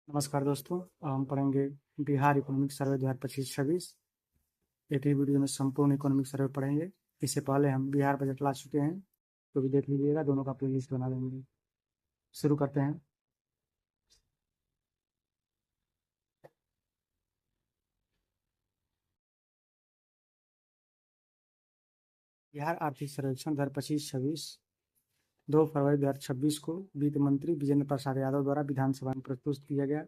नमस्कार दोस्तों। हम पढ़ेंगे बिहार इकोनॉमिक सर्वे 2025-26। एक ही वीडियो में संपूर्ण इकोनॉमिक सर्वे पढ़ेंगे। इससे पहले हम बिहार बजट ला चुके हैं, तो भी देख लीजिएगा, दोनों का प्लेलिस्ट बना देंगे। शुरू करते हैं। बिहार आर्थिक सर्वेक्षण 2025-26 2 फरवरी 2026 को वित्त मंत्री विजेंद्र प्रसाद यादव द्वारा विधानसभा में प्रस्तुत किया गया।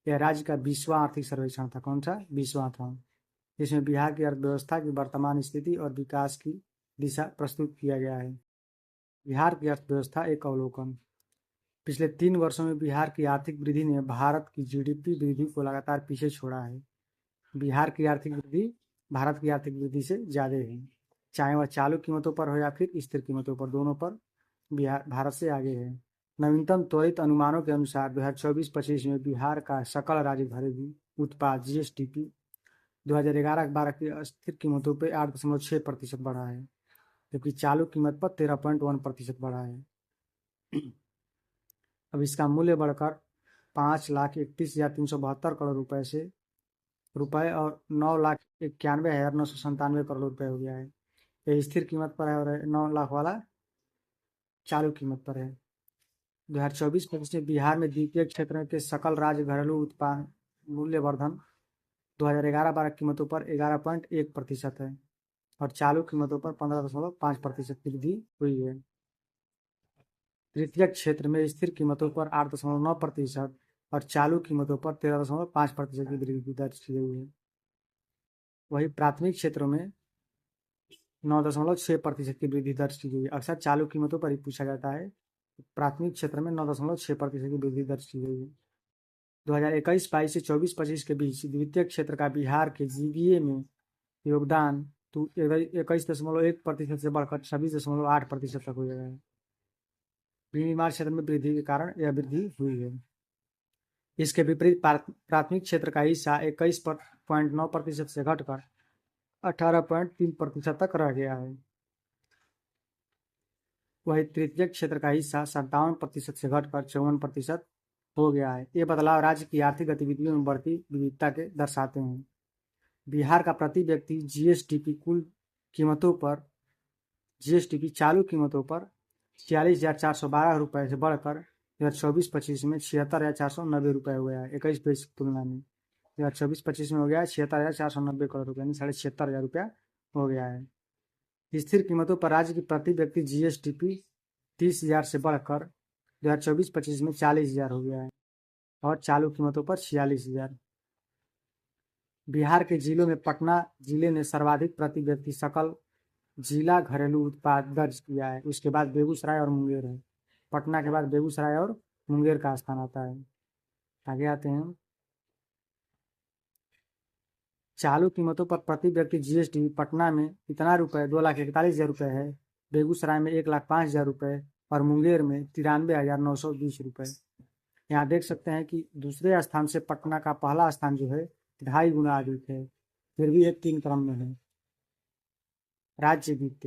यह राज्य का 20वां आर्थिक सर्वेक्षण था। कौन सा? 20वां था। इसमें बिहार की अर्थव्यवस्था की वर्तमान स्थिति और विकास की दिशा प्रस्तुत किया गया है। बिहार की अर्थव्यवस्था एक अवलोकन। पिछले 3 वर्षों में बिहार की आर्थिक वृद्धि ने भारत की जीडीपी वृद्धि को लगातार पीछे छोड़ा है। बिहार की आर्थिक वृद्धि भारत की आर्थिक वृद्धि से ज़्यादा है, चाहे वह चालू कीमतों पर हो या फिर स्थिर कीमतों पर, दोनों पर बिहार भारत से आगे है। नवीनतम त्वरित अनुमानों के अनुसार 2024-25 में बिहार का सकल राज्य घरेलू उत्पाद जीएसडीपी 2011-12 की अस्थिर कीमतों पर 8.6% बढ़ा है, जबकि चालू कीमत पर 13.1% बढ़ा है। अब इसका मूल्य बढ़कर 5,31,372 करोड़ रुपए और 9,91,997 करोड़ रुपए हो गया है। ये स्थिर कीमत पर है और 9 लाख वाला चालू कीमत पर है। 2024-25 में बिहार में द्वितीय क्षेत्र के सकल राज्य घरेलू उत्पाद मूल्य वर्धन 2011-12 कीमतों पर 11.1% है और चालू कीमतों पर 15.5% की वृद्धि हुई है। तृतीय क्षेत्र में स्थिर कीमतों पर 8.9% और चालू कीमतों पर 13.5% की वृद्धि दर्ज की गई है। वही प्राथमिक क्षेत्रों में 9.6% की वृद्धि दर्ज की गई है। अक्सर चालू कीमतों पर ही पूछा जाता है। प्राथमिक क्षेत्र में 9.6% की वृद्धि दर्ज की गई है। 2021-22 से 24-25 के बीच द्वितीय क्षेत्र का बिहार के जीबीए में योगदान 21.1% से बढ़कर 26.8% तक हो गया है। विनिर्माण क्षेत्र में वृद्धि के कारण यह वृद्धि हुई है। इसके विपरीत प्राथमिक क्षेत्र का हिस्सा 21.9% से घटकर 18.3% तक रह गया है। वही तृतीय क्षेत्र का हिस्सा 57% से घटकर 54% हो गया है। ये बदलाव राज्य की आर्थिक गतिविधियों में बढ़ती विविधता के दर्शाते हैं। बिहार का प्रति व्यक्ति जीएसडीपी चालू कीमतों पर 46,412 रुपये से बढ़कर 2024-25 में 76,490 रुपये हो गया है। 21-22 की तुलना में 2024-25 में हो गया है 76,490 करोड़ रुपये, यानी 76,500 रुपया हो गया है। स्थिर कीमतों पर राज्य की प्रति व्यक्ति जीएसडीपी 30,000 से बढ़कर 2024-25 में 40,000 हो गया है और चालू कीमतों पर 46,000। बिहार के जिलों में पटना जिले ने सर्वाधिक प्रति व्यक्ति सकल जिला घरेलू उत्पाद दर्ज किया है। उसके बाद बेगूसराय और मुंगेर है। पटना के बाद बेगूसराय और मुंगेर का स्थान आता है। आगे आते हैं। चालू कीमतों पर प्रति व्यक्ति जीएसटी पटना में इतना रुपये 2,41,000 रुपये है, बेगूसराय में 1,05,000 रुपये और मुंगेर में 93,920 रुपये। यहाँ देख सकते हैं कि दूसरे स्थान से पटना का पहला स्थान जो है 2.5 गुना अधिक है, फिर भी ये 3 क्रम में है। राज्य वित्त।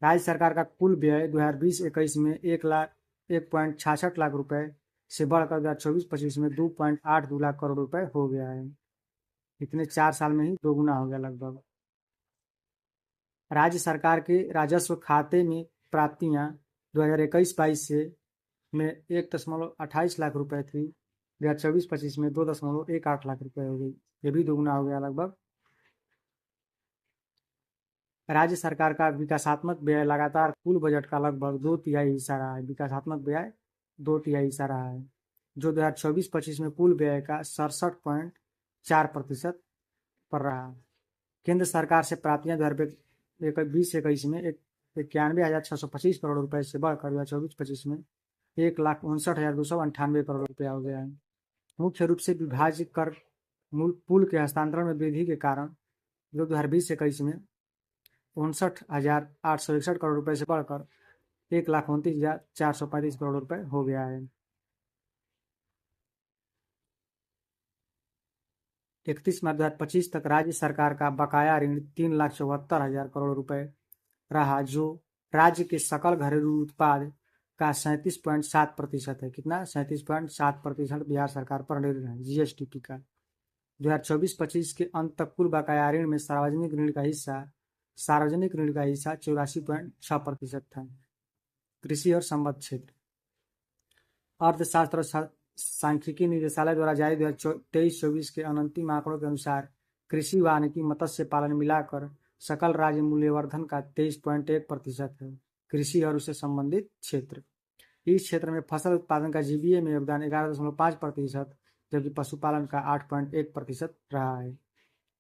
राज्य सरकार का कुल व्यय 2020-21 में 1,66 लाख रुपए से बढ़कर 2024-25 में 2.82 लाख करोड़ रुपए हो गया है। इतने 4 साल में ही दोगुना हो गया लगभग। राज्य सरकार के राजस्व खाते में प्राप्तियां 2021-22 से में 1.28 लाख रुपए थी, 2024-25 में 2.18 लाख रुपए हो गई। ये भी दोगुना हो गया लगभग। राज्य सरकार का विकासात्मक व्यय लगातार कुल बजट का लगभग 2/3 हिस्सा रहा है। विकासात्मक व्यय 2/3 हिस्सा रहा है, जो 2024-25 में कुल व्यय का 67.4% पर रहा। केंद्र सरकार से प्राप्तियां 2020-21 में 91,625 करोड़ रुपए से बढ़कर 2024-25 में 1,59,298 करोड़ रुपया हो गया है। मुख्य रूप से विभाजित कर पुल के हस्तांतरण में वृद्धि के कारण जो 2020-21 में 59,861 करोड़ रुपए से बढ़कर 1,29,435 करोड़ रुपए हो गया है। 31 मार्च 2025 तक राज्य सरकार का बकाया ऋण 3,74,000 करोड़ रुपए रहा, जो राज्य के सकल घरेलू उत्पाद का 37.7% है। कितना? 37.7% बिहार सरकार पर ऋण है जीएसडीपी का। 2024-25 के अंत तक कुल बकाया ऋण में सार्वजनिक ऋण का हिस्सा 84.6% था। कृषि और संबद्ध क्षेत्र। अर्थशास्त्र और सांख्यिकी निदेशालय द्वारा जारी 2023-24 के अंतिम आंकड़ों के अनुसार कृषि, वानिकी, मत्स्य पालन मिलाकर सकल राज्य मूल्यवर्धन का 23.1% है। कृषि और उससे संबंधित क्षेत्र। इस क्षेत्र में फसल उत्पादन का जीबीए में योगदान 11.5%, जबकि पशुपालन का 8.1% रहा है।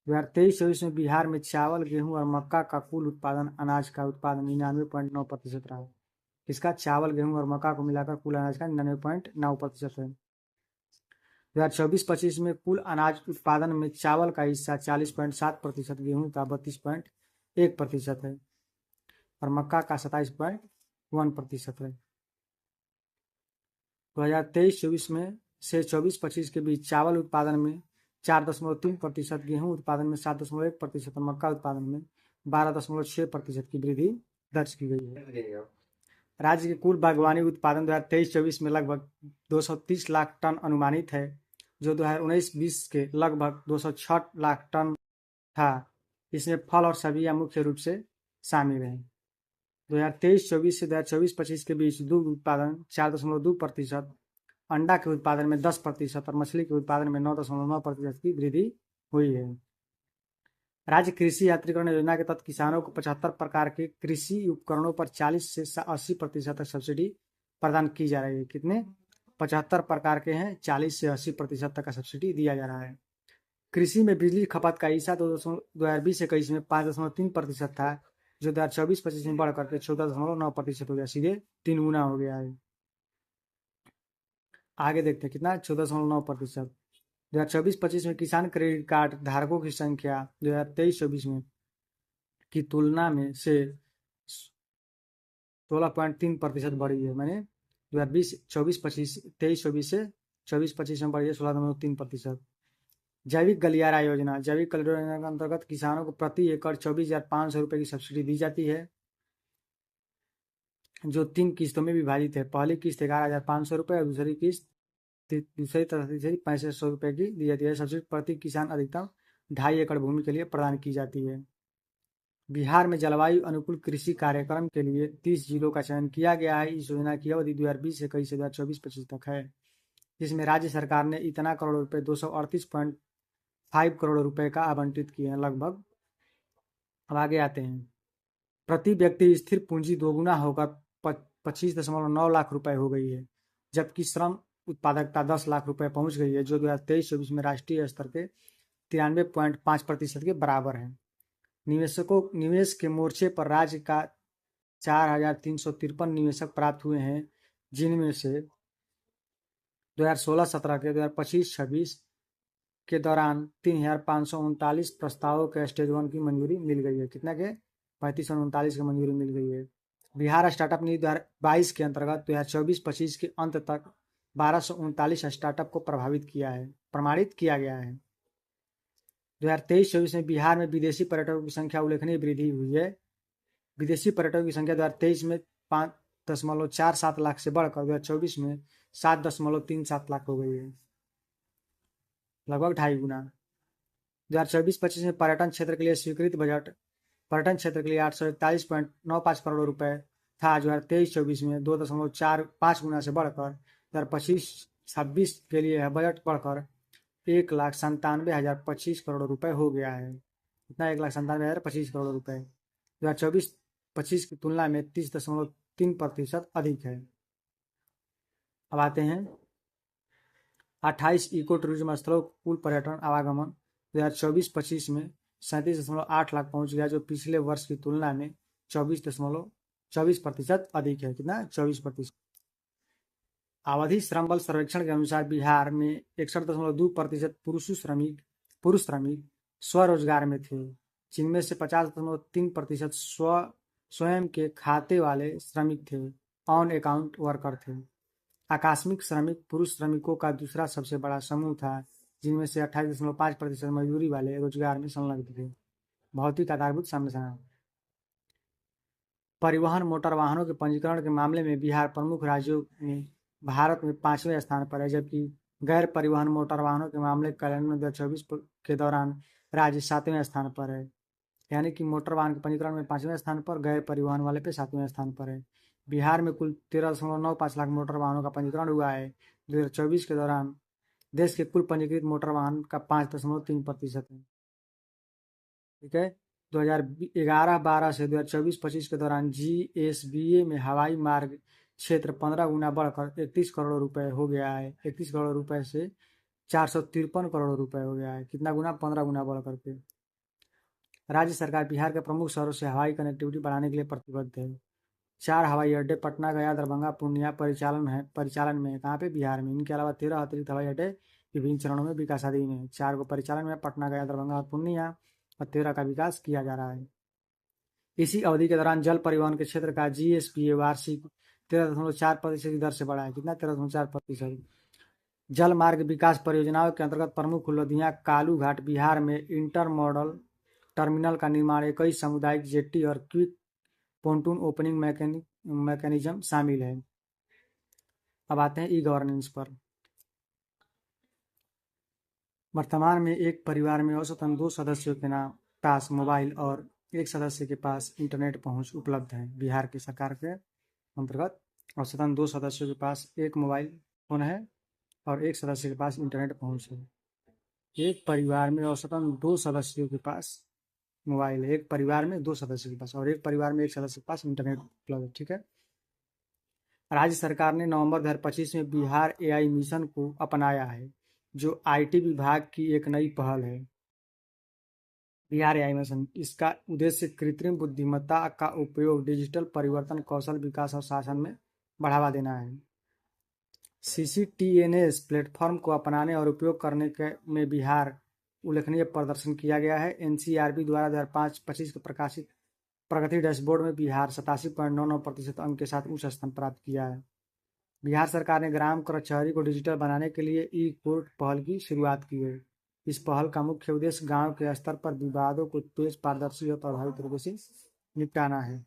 2023-24 में बिहार में चावल, गेहूं और मक्का का कुल उत्पादन अनाज का उत्पादन 99.9% रहा। इसका चावल, गेहूं और मक्का को मिलाकर कुल अनाज का 99.9% है। 2024-25 में कुल अनाज उत्पादन में चावल का हिस्सा 40.7%, गेहूं का 32.1% है और मक्का का 27.1% है। 2023-24 में से 24-25 के बीच चावल उत्पादन में 4.3%, गेहूं उत्पादन में 7.1% और मक्का उत्पादन में 12.6% की वृद्धि दर्ज की गई है। राज्य के कुल बागवानी उत्पादन 2023-24 में लगभग 230 लाख टन अनुमानित है, जो 2019-20 के लगभग 206 लाख टन था। इसमें फल और सब्जियां मुख्य रूप से शामिल हैं। 2023-24 से 2024-25 के बीच दूध उत्पादन 4.2%, अंडा के उत्पादन में 10% और मछली के उत्पादन में 9.9% की वृद्धि हुई है। राज्य कृषि यांत्रिकरण योजना के तहत किसानों को 75 प्रकार के कृषि उपकरणों पर 40 से 80% तक सब्सिडी प्रदान की जा रही है। कितने? 75 प्रकार के हैं, 40 से 80% तक का सब्सिडी दिया जा रहा है। कृषि में बिजली खपत का हिस्सा 2020-21 में 5.3% था, जो 2024-25 में बढ़कर के 14.9% हो गया, सीधे 3 गुना हो गया है। आगे देखते हैं कितना? 14.9%। 2024-25 में किसान क्रेडिट कार्ड धारकों की संख्या 2023-24 में की तुलना में से 16.3% बढ़ी है। मैंने 2020-24-25 23-24 से 24-25 में बढ़ी है 16.3%। जैविक गलियारा योजना। जैविक गलियारा योजना के अंतर्गत किसानों को प्रति एकड़ 24,500 रुपये की सब्सिडी दी जाती है, जो 3 किस्तों में विभाजित है। पहली किस्त 11,500 रुपये और दूसरी किस्त दूसरी तरह से 6500 रुपये की दी जाती है। सब्सिडी प्रति किसान अधिकतम 2.5 एकड़ भूमि के लिए प्रदान की जाती है। बिहार में जलवायु अनुकूल कृषि कार्यक्रम के लिए 30 जिलों का चयन किया गया है। इस योजना की अवधि 2020-21 से 2024-25 तक है, जिसमें राज्य सरकार ने इतना करोड़ रुपए 238.5 करोड़ रुपए का आवंटित किए हैं लगभग। अब आगे आते हैं। प्रति व्यक्ति स्थिर पूंजी दोगुना होकर 25.9 लाख रुपए हो गई है, जबकि श्रम उत्पादकता 10 लाख रुपए पहुंच गई है, जो 2023-24 में राष्ट्रीय स्तर के 93.5% के बराबर है। निवेश के मोर्चे पर राज्य का 4,353 निवेशक प्राप्त हुए हैं, जिनमें से 2016-17 के 2025-26 के दौरान 3,539 प्रस्तावों के स्टेज 1 की मंजूरी मिल गई है। कितना के? 3539 की मंजूरी मिल गई है। बिहार स्टार्टअप नीति 2022 के अंतर्गत 2024-25 के अंत तक 1239 स्टार्टअप को प्रमाणित किया गया है। 2023-24 में बिहार में विदेशी पर्यटकों की संख्या उल्लेखनीय वृद्धि हुई है। विदेशी पर्यटकों की संख्या 2023 में 5.47 लाख से बढ़कर 2024 में 7.37 लाख हो गई है, लगभग 2.5 गुना। 2024-25 में पर्यटन क्षेत्र के लिए स्वीकृत बजट पर्यटन क्षेत्र के लिए 841.95 करोड़ रुपए था, जो 2023-24 में 2.45 गुना से बढ़कर 2025-26 के लिए बजट बढ़कर 1,97,025 करोड़ रुपए हो गया है। इतना 1,97,025 करोड़ रुपए 2024-25 की तुलना में 30.3% अधिक है। अब आते हैं 28 इको टूरिज्म स्थलों कुल पर्यटन आवागमन 2024-25 में 37.8 लाख पहुंच गया, जो पिछले वर्ष की तुलना में 24% अधिक है। कितना? 24%। अवधि श्रम बल सर्वेक्षण के अनुसार बिहार में 61.2% पुरुष श्रमिक स्वरोजगार में थे, जिनमें से 50.3% स्वयं के खाते वाले श्रमिक थे, ऑन अकाउंट वर्कर थे। आकस्मिक श्रमिक पुरुष श्रमिकों का दूसरा सबसे बड़ा समूह था, जिनमें से 28.5% मजदूरी वाले रोजगार में संलग्न थे। भौतिक आधारभूत संरचना। परिवहन मोटर वाहनों के पंजीकरण के मामले में बिहार प्रमुख राज्यों में भारत में 5वें स्थान पर है, जबकि गैर परिवहन मोटर वाहनों के मामले कैलेंडर 2024 के दौरान राज्य 7वें स्थान पर है। यानी कि मोटर वाहन के पंजीकरण में 5वें स्थान पर, गैर परिवहन वाले पे 7वें स्थान पर है। बिहार में कुल 13.95 लाख मोटर वाहनों का पंजीकरण हुआ है। 2024 के दौरान देश के कुल पंजीकृत मोटर वाहन का 5.3% है। ठीक है। 2011-12 से 2024-25 के दौरान GSBA में हवाई मार्ग क्षेत्र 15 गुना बढ़कर 31 करोड़ रुपए हो गया है। 31 करोड़ रुपए से 453 करोड़ रुपए हो गया है। कितना गुना? 15 गुना बढ़ करके। राज्य सरकार बिहार के प्रमुख शहरों से हवाई कनेक्टिविटी बढ़ाने के लिए प्रतिबद्ध है। 4 हवाई अड्डे पटना, गया, दरभंगा, पूर्णिया परिचालन में है। कहाँ पे? बिहार में। इनके अलावा 13 अतिरिक्त हवाई अड्डे विभिन्न चरणों में विकासाधीन है। 4 को परिचालन में, पटना, गया, दरभंगा और पूर्णिया, और 13 का विकास किया जा रहा है। इसी अवधि के दौरान जल परिवहन के क्षेत्र का GSPA वार्षिक 13.4% की दर से बढ़ा है। कितना? 13.4%। जल मार्ग विकास परियोजनाओं के अंतर्गत प्रमुख लदिया कालू घाट बिहार में इंटर मॉडल टर्मिनल का निर्माण, 21 सामुदायिक जेट्टी और क्विक पोन्टून ओपनिंग मैकेनिज्म शामिल है। अब आते हैं ई-गवर्नेंस पर। वर्तमान में एक परिवार में औसतन 2 सदस्यों के पास मोबाइल और 1 सदस्य के पास इंटरनेट पहुंच उपलब्ध है। बिहार की सरकार के अंतर्गत औसतन 2 सदस्यों के पास एक मोबाइल फोन है और 1 सदस्य के पास इंटरनेट पहुंच है। एक परिवार में औसतन 2 सदस्यों के पास मोबाइल है। एक परिवार में 2 सदस्यों के पास, और एक परिवार में 1 सदस्य के पास इंटरनेट उपलब्ध है। ठीक है। राज्य सरकार ने नवंबर 2025 में बिहार AI मिशन को अपनाया है, जो IT विभाग की एक नई पहल है। बिहार AI मिशन, इसका उद्देश्य कृत्रिम बुद्धिमत्ता का उपयोग डिजिटल परिवर्तन, कौशल विकास और शासन में बढ़ावा देना है। CCTNS प्लेटफॉर्म को अपनाने और उपयोग करने में बिहार उल्लेखनीय प्रदर्शन किया गया है। NCRB द्वारा 2025 के प्रकाशित प्रगति डैशबोर्ड में बिहार 87.99% अंक के साथ उच्च स्थान प्राप्त किया है। बिहार सरकार ने ग्राम कचहरी को डिजिटल बनाने के लिए ई-कोर्ट पहल की शुरुआत की है। इस पहल का मुख्य उद्देश्य गांव के स्तर पर विवादों को तेज, पारदर्शी और प्रभावी तरीके से निपटाना है।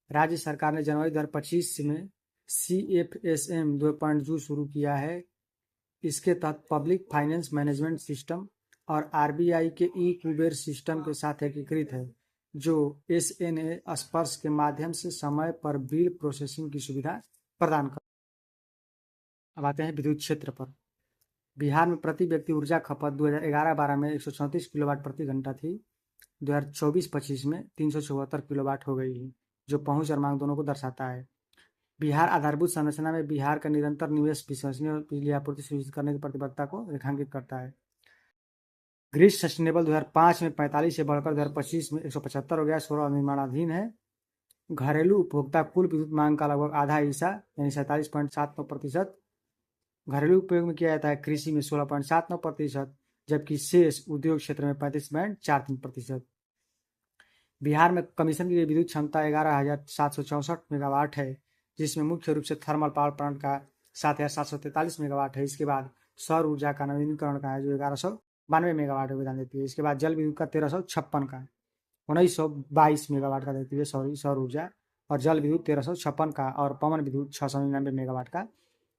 राज्य सरकार ने जनवरी 2025 में CFSM 2.0 शुरू किया है। इसके तहत पब्लिक फाइनेंस मैनेजमेंट सिस्टम और RBI के ई-कुबेर सिस्टम के साथ एकीकृत है, जो SNA स्पर्श के माध्यम से समय पर बिल प्रोसेसिंग की सुविधा प्रदान कर। अब आते हैं विद्युत क्षेत्र पर। बिहार में प्रति व्यक्ति ऊर्जा खपत 2011-12 में 134 किलोवाट प्रति घंटा थी। 2024-25 में 374 किलोवाट हो गई है, जो पहुंच और मांग दोनों को दर्शाता है। बिहार आधारभूत संरचना में बिहार का निरंतर निवेश विश्वसनीय और बिजली आपूर्ति सुनिश्चित करने की प्रतिबद्धता को रेखांकित करता है। ग्रिड सस्टेनेबल 2005 में 45 से बढ़कर 2025 में 175 हो गया। 16 निर्माणाधीन है। घरेलू उपभोक्ता कुल विद्युत मांग का लगभग आधा हिस्सा यानी 47.79% घरेलू उपयोग में किया जाता है। कृषि में 16.79%, जबकि शेष उद्योग क्षेत्र में 35.43%। बिहार में कमीशन की गई विद्युत क्षमता 11,764 मेगावाट है, जिसमें मुख्य रूप से थर्मल पावर प्लांट का 7,743 मेगावाट है। इसके बाद सौर ऊर्जा का नवीनीकरण का है, जो 1192 मेगावाट योगदान देती है। इसके बाद जल विद्युत का 1356 का 1922 मेगावाट का देती है सौर ऊर्जा, और जल विद्युत 1356 का, और पवन विद्युत 699 मेगावाट का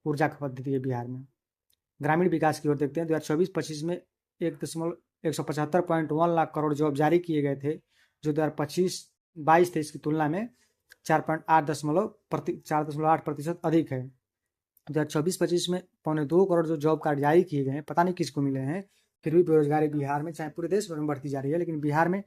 ऊर्जा खपत देती है बिहार में। ग्रामीण विकास की ओर देखते हैं। 2024-25 में 175.1 लाख करोड़ जॉब जारी किए गए थे, जो 2025-22-23 की तुलना में 4.8% अधिक है। 2024-25 में 1.25 करोड़ जो जॉब कार्ड जारी किए गए हैं, पता नहीं किसको मिले हैं। फिर भी बेरोजगारी बिहार में, चाहे पूरे देश में बढ़ती जा रही है, लेकिन बिहार में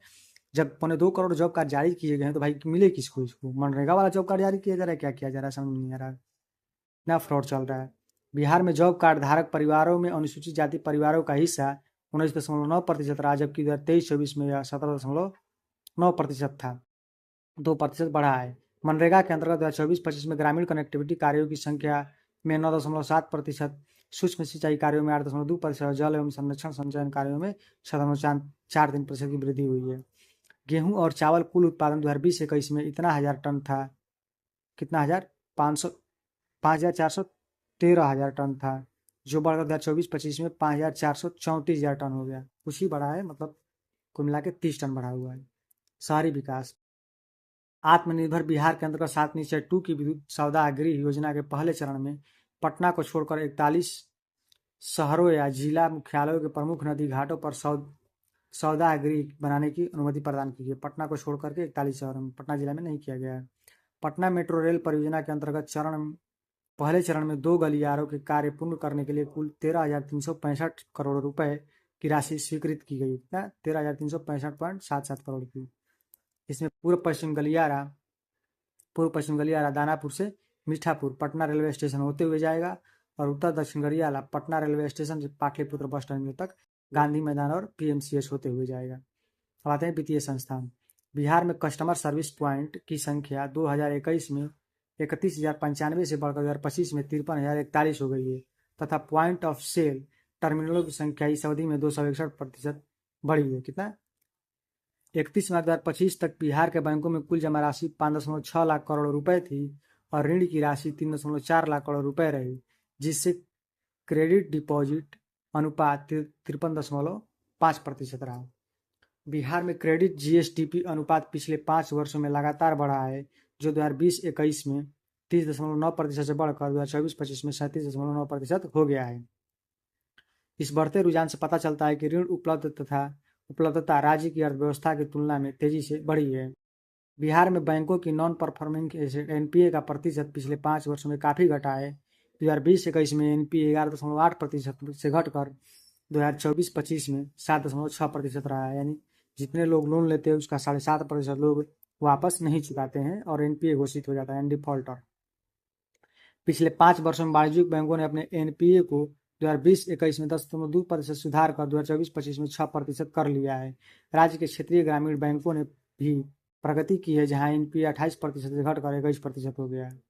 जब 1.25 करोड़ जॉब कार्ड जारी किए गए हैं, तो भाई मिले किसको? इसको मनरेगा वाला जॉब कार्ड जारी किया जा रहा है, क्या किया जा रहा है, समझ नहीं आ रहा है। इतना फ्रॉड चल रहा है। बिहार में जॉब कार्ड धारक परिवारों में अनुसूचित जाति परिवारों का हिस्सा 19.9% रहा, जबकि 2023-24 में यह 17.9% था। 2% बढ़ा है। मनरेगा के अंतर्गत 2024-25 में ग्रामीण कनेक्टिविटी कार्यों की संख्या में 9.7%, सूक्ष्म सिंचाई कार्यों में 8.2%, जल एवं संरक्षण संचयन कार्यों में 6.43% की वृद्धि हुई है। गेहूं और चावल कुल उत्पादन 2020-21 में इतना हजार टन था। कितना? 5,413 टन था, जो बढ़कर 2024-25 में 5,434 टन हो गया। कुछ ही बढ़ा है, मतलब कुल मिला के 30 टन बढ़ा हुआ है। शहरी विकास आत्मनिर्भर बिहार के अंतर्गत 7/2 की विद्युत सौदागृह योजना के पहले चरण में पटना को छोड़कर 41 शहरों या जिला मुख्यालयों के प्रमुख नदी घाटों पर सौदागृह बनाने की अनुमति प्रदान की गई। पटना को छोड़कर के 41 शहरों में, पटना जिला में नहीं किया गया है। पटना मेट्रो रेल परियोजना के अंतर्गत पहले चरण में 2 गलियारों के कार्य पूर्ण करने के लिए कुल 13,365 करोड़ रुपए की राशि स्वीकृत की गई। 13,365.77 करोड़ की। इसमें पूर्व पश्चिम गलियारा दानापुर से मीठापुर पटना रेलवे स्टेशन होते हुए जाएगा और उत्तर दक्षिण गलियारा पटना रेलवे स्टेशन से पाटलिपुत्र बस टर्मिनल तक गांधी मैदान और पीएमसीएच होते हुए जाएगा। अब आते हैं वित्तीय संस्थान। बिहार में कस्टमर सर्विस प्वाइंट की संख्या 2021 में 31,095 से बढ़कर 2025 में 53,041 हो गई है तथा पॉइंट ऑफ सेल टर्मिनलों की संख्या इस अवधि में 261% बढ़ी है। कितना? 31 मार्च 2025 तक बिहार के बैंकों में कुल जमा राशि 5.6 लाख करोड़ रुपए थी और ऋण की राशि 3.4 लाख करोड़ रुपए रही, जिससे क्रेडिट डिपॉजिट अनुपात 53.5% रहा। बिहार में क्रेडिट जीएसडीपी अनुपात पिछले 5 वर्षों में लगातार बढ़ा है, जो 2020-21 में 30.9% से बढ़कर 2024-25 में 37.9% हो गया है। इस बढ़ते रुझान से पता चलता है कि ऋण उपलब्धता राज्य की अर्थव्यवस्था की तुलना में तेजी से बढ़ी है। बिहार में बैंकों की नॉन परफॉर्मिंग एसेट एनपीए का प्रतिशत पिछले 5 वर्षों में काफी घटा है। 2020-21 में एनपीए 11.8% से घटकर 2024-25 में 7.6% रहा है। यानी जितने लोग लोन लेते हैं उसका 7.5% लोग वापस नहीं चुकाते हैं और एनपीए घोषित हो जाता है, डिफॉल्टर। पिछले 5 वर्षों में वाणिज्यिक बैंकों ने अपने एनपीए को 2020-21 में 10.2% सुधार कर 2024-25 में 6% कर लिया है। राज्य के क्षेत्रीय ग्रामीण बैंकों ने भी प्रगति की है, जहां एनपीए 28% से घटकर 21% हो गया है।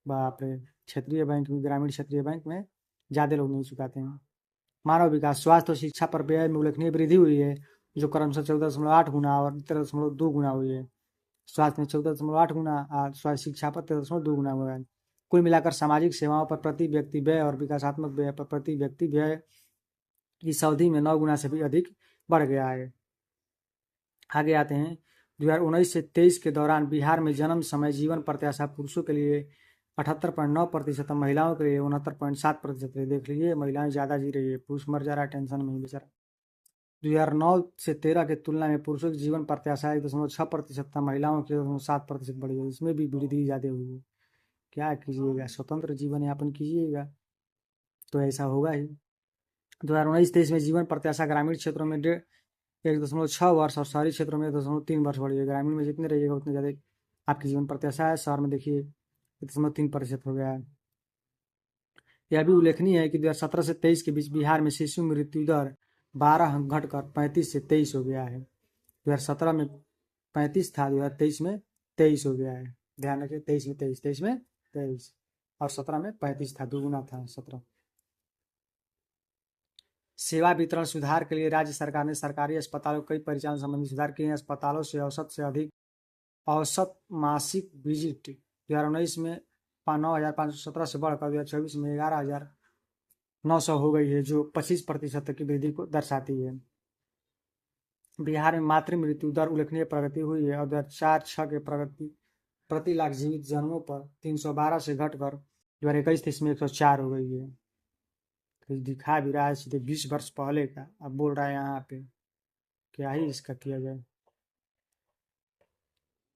बाप रे, क्षेत्रीय बैंक में, ग्रामीण क्षेत्रीय बैंक में ज्यादा लोग नहीं चुकाते हैं। मानव विकास, स्वास्थ्य और शिक्षा पर व्यय में उल्लेखनीय वृद्धि हुई है, जो क्रमशः 14.8 गुना और 13.2 गुना हुई है। स्वास्थ्य में 14.8 गुना और स्वास्थ्य शिक्षा पर 13.2 गुना हुआ है। कुल मिलाकर सामाजिक सेवाओं पर प्रति व्यक्ति व्यय और विकासात्मक व्यय पर प्रति व्यक्ति व्यय इस अवधि में 9 गुना से भी अधिक बढ़ गया है। आगे आते हैं। 2019 से 23 के दौरान बिहार में जन्म समय जीवन प्रत्याशा पुरुषों के लिए 78.9%, महिलाओं के लिए 69.7%। देख लीजिए, महिलाएं ज्यादा जी रही है, पुरुष मर जा रहा है टेंशन में बेचारा। 2009 से 13 की तुलना में पुरुषों की जीवन प्रत्याशा 1.6% था, महिलाओं की 7% बढ़ी है। इसमें भी वृद्धि ज्यादा हुई है। क्या कीजिएगा, स्वतंत्र जीवन यापन कीजिएगा तो ऐसा होगा ही। 2019-23 में जीवन प्रत्याशा ग्रामीण क्षेत्रों में 1.6 वर्ष और शहरी क्षेत्रों में 1.3 वर्ष बढ़ी है। ग्रामीण में जितने रहिएगा उतने ज़्यादा आपकी जीवन प्रत्याशा है। शहर में देखिए 1.3% हो गया है। यह भी उल्लेखनीय है कि 2017 से 23 के बीच बिहार में शिशु मृत्यु दर 12 अंक घटकर 35 से 23 हो गया है। 2017 में 35 था, 2023 में 23 हो गया है। ध्यान रखिए, 23 में 23 और 17 में 35 था, दुगुना था 17। सेवा वितरण सुधार के लिए राज्य सरकार ने सरकारी अस्पतालों कई परिचालन संबंधी सुधार किए हैं। अस्पतालों से अधिक औसत मासिक विजिट 2019 में 9,517 से बढ़कर 2024 में 11,900 हो गई है, जो 25% की वृद्धि को दर्शाती है। बिहार में मातृ मृत्यु दर उल्लेखनीय प्रगति हुई है और 2004-06 के प्रति लाख जीवित जन्मों पर 312 से घटकर 2021-23 में 104 हो गई है। तो दिखा भी रहा है सीधे 20 वर्ष पहले का, अब बोल रहा है यहाँ पे क्या ही इसका किया जाए।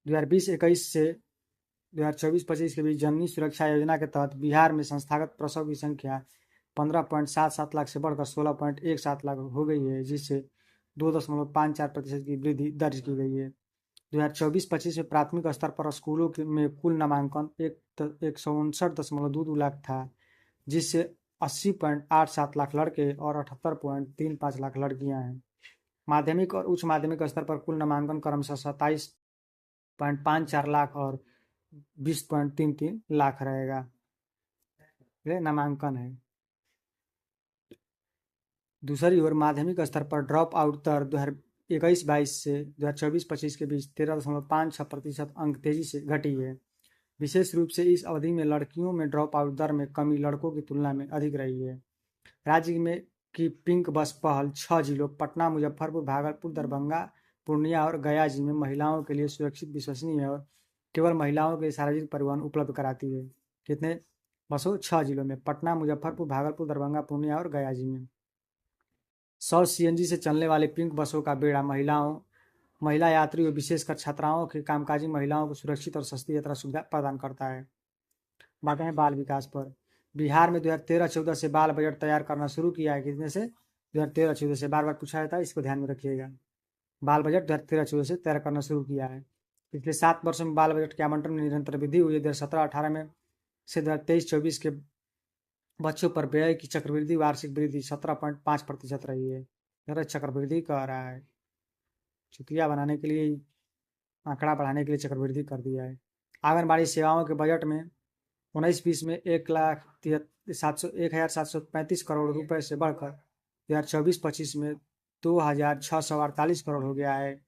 2020-21 से 2024-25 के बीच जननी सुरक्षा योजना के तहत बिहार में संस्थागत प्रसव की संख्या 15.77 लाख से बढ़कर 16.17 लाख हो गई है, जिससे 2.54% की वृद्धि दर्ज की गई है। 2024-25 में प्राथमिक स्तर पर स्कूलों में कुल नामांकन 159.22 लाख था, जिससे 80.87 लाख लड़के और 78.35 लाख लड़कियां हैं। माध्यमिक और उच्च माध्यमिक स्तर पर कुल नामांकन क्रमशः 27.54 लाख और 20.33 लाख रहेगा। ये नामांकन है। दूसरी ओर माध्यमिक स्तर पर ड्रॉप आउट दर 2021-22 से 2024-25 के बीच 13.56% अंक तेजी से घटी है। विशेष रूप से इस अवधि में लड़कियों में ड्रॉप आउट दर में कमी लड़कों की तुलना में अधिक रही है। राज्य में की पिंक बस पहल 6 जिलों पटना, मुजफ्फरपुर, भागलपुर, दरभंगा, पूर्णिया और गया जी में महिलाओं के लिए सुरक्षित, विश्वसनीय और केवल महिलाओं के सार्वजनिक परिवहन उपलब्ध कराती है। कितने बसों? 6 जिलों में, पटना, मुजफ्फरपुर, भागलपुर, दरभंगा, पूर्णिया और गया जी में। 100 सीएनजी से चलने वाले पिंक बसों का बेड़ा महिला यात्रियों, विशेषकर छात्राओं के कामकाजी महिलाओं को सुरक्षित और सस्ती यात्रा सुविधा प्रदान करता है। बातें हैं बाल विकास पर। बिहार में 2013-14 से बाल बजट तैयार करना शुरू किया है। कितने से? 2013-14 से। बार बार पूछा जाता है, इसको ध्यान में रखिएगा। बाल बजट 2013-14 से तैयार करना शुरू किया है। पिछले 7 वर्षों में बाल बजट के आवंटन में निरंतर वृद्धि हुई है। 2017-18 में से 2023-24 के बच्चों पर व्यय की चक्रवृद्धि वार्षिक वृद्धि 17.5% रही है। जरा चक्रवृद्धि कह रहा है, चुतिया बनाने के लिए, आंकड़ा बढ़ाने के लिए चक्रवृद्धि कर दिया है। आंगनबाड़ी सेवाओं के बजट में 19-20 में 1,735 करोड़ रुपए से बढ़कर 2024-25 में 2,648 करोड़ हो गया है।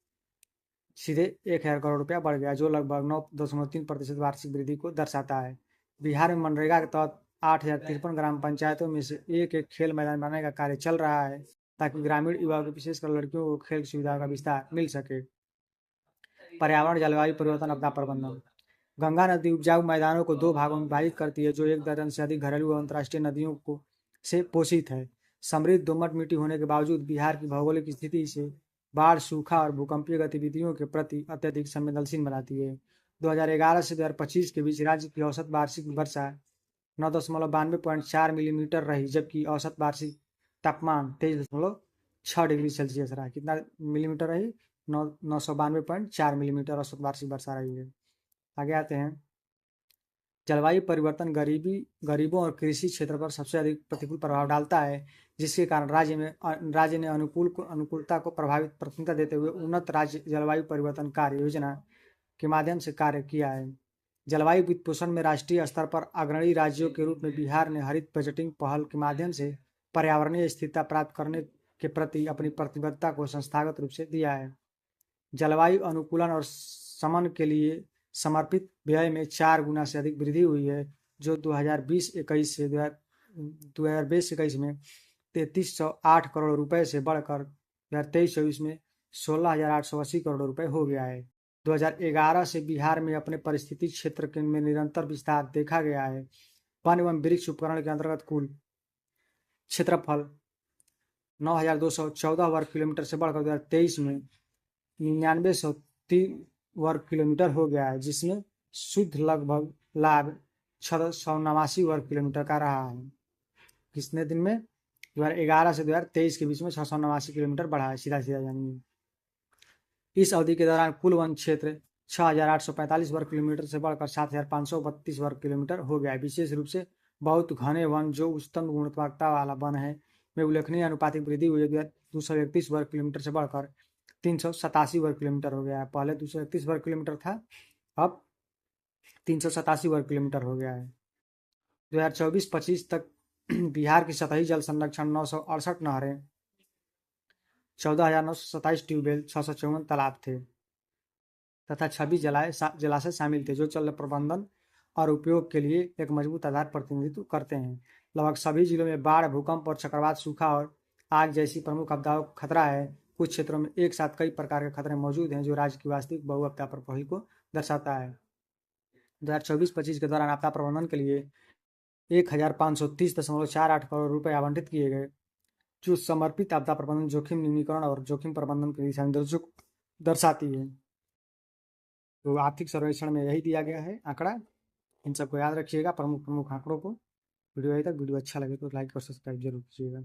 सीधे 1,000 करोड़ रुपया बढ़ गया, जो लगभग 9.3% वार्षिक वृद्धि को दर्शाता है। बिहार में मनरेगा के तहत 8,053 ग्राम पंचायतों में से एक खेल मैदान बनाने का कार्य चल रहा है, ताकि ग्रामीण युवाओं को, विशेषकर लड़कियों को, खेल सुविधाओं का विस्तार मिल सके। पर्यावरण, जलवायु परिवर्तन, आपदा प्रबंधन। गंगा नदी उपजाऊ मैदानों को 2 भागों में विभाजित करती है, जो 1 दर्जन से अधिक घरेलू और अंतर्राष्ट्रीय नदियों को से पोषित है। समृद्ध दोमट मिट्टी होने के बावजूद बिहार की भौगोलिक स्थिति से बाढ़, सूखा और भूकंपीय गतिविधियों के प्रति अत्यधिक संवेदनशील बनाती है। 2011 से 2025 के बीच राज्य की औसत वार्षिक वर्षा 9.92.4 मिलीमीटर रही, जबकि औसत वार्षिक तापमान 23.6 डिग्री सेल्सियस रहा। कितना मिलीमीटर रही? 992.4 मिलीमीटर औसत वार्षिक वर्षा रही है। आगे आते हैं। जलवायु परिवर्तन गरीबों और कृषि क्षेत्र पर सबसे अधिक प्रतिकूल प्रभाव डालता है, जिसके कारण राज्य ने अनुकूलता को प्राथमिकता देते हुए उन्नत राज्य जलवायु परिवर्तन कार्य योजना के माध्यम से कार्य किया है। जलवायु वित्तपोषण में राष्ट्रीय स्तर पर अग्रणी राज्यों के रूप में बिहार ने हरित बजटिंग पहल के माध्यम से पर्यावरणीय स्थिरता प्राप्त करने के प्रति अपनी प्रतिबद्धता को संस्थागत रूप से दिया है। जलवायु अनुकूलन और शमन के लिए समर्पित व्यय में 4 गुना से अधिक वृद्धि हुई है, जो 2020-21 से 2020-21 में 3,308 करोड़ रुपए से बढ़कर 2023-24 में 16,880 करोड़ रुपए हो गया है। 2011 से बिहार में अपने परिस्थिति क्षेत्र में निरंतर विस्तार देखा गया है। वन एवं वृक्ष उपकरण के अंतर्गत कुल क्षेत्रफल 9,214 वर्ग किलोमीटर से बढ़कर 2023 में 9903 वर्ग किलोमीटर हो गया है, जिसमें शुद्ध लगभग लाभ 689 वर्ग किलोमीटर का रहा है। कितने दिन में? 2011 से 2023 के बीच में 689 किलोमीटर बढ़ा है, सीधा जानिए। इस अवधि के दौरान कुल वन क्षेत्र 6,845 वर्ग किलोमीटर से बढ़कर 7,532 वर्ग किलोमीटर हो गया है। विशेष रूप से बहुत घने वन, जो उच्चतम गुणवत्ता वाला वन है, में उल्लेखनीय अनुपातिक वृद्धि हुई है। 231 वर्ग किलोमीटर से बढ़कर 387 वर्ग किलोमीटर हो गया है। पहले 231 वर्ग किलोमीटर था, अब 387 वर्ग किलोमीटर हो गया है। 2024-25 तक बिहार की सतही जल संरक्षण 968 नहरें, 14,927 ट्यूबवेल, 654 तालाब थे तथा 26 जलाशय शामिल थे, जो जल प्रबंधन और उपयोग के लिए एक मजबूत आधार प्रतिनिधित्व करते हैं। लगभग सभी जिलों में बाढ़, भूकंप और चक्रवात, सूखा और आग जैसी प्रमुख आपदाओं का खतरा है। कुछ क्षेत्रों में एक साथ कई प्रकार के खतरे मौजूद हैं, जो राज्य की वास्तविक बहुआपदा प्रोफाइल को दर्शाता है। 2024-25 के दौरान आपदा प्रबंधन के लिए 1,530.48 करोड़ रुपए आवंटित किए गए, जो समर्पित आपदा प्रबंधन, जोखिम न्यूनीकरण और जोखिम प्रबंधन के दिशा निर्देशों को दर्शाती है। तो आर्थिक सर्वेक्षण में यही दिया गया है आंकड़ा, इन सबको याद रखिएगा, प्रमुख आंकड़ों को। वीडियो अच्छा लगे तो लाइक और सब्सक्राइब जरूर कीजिएगा।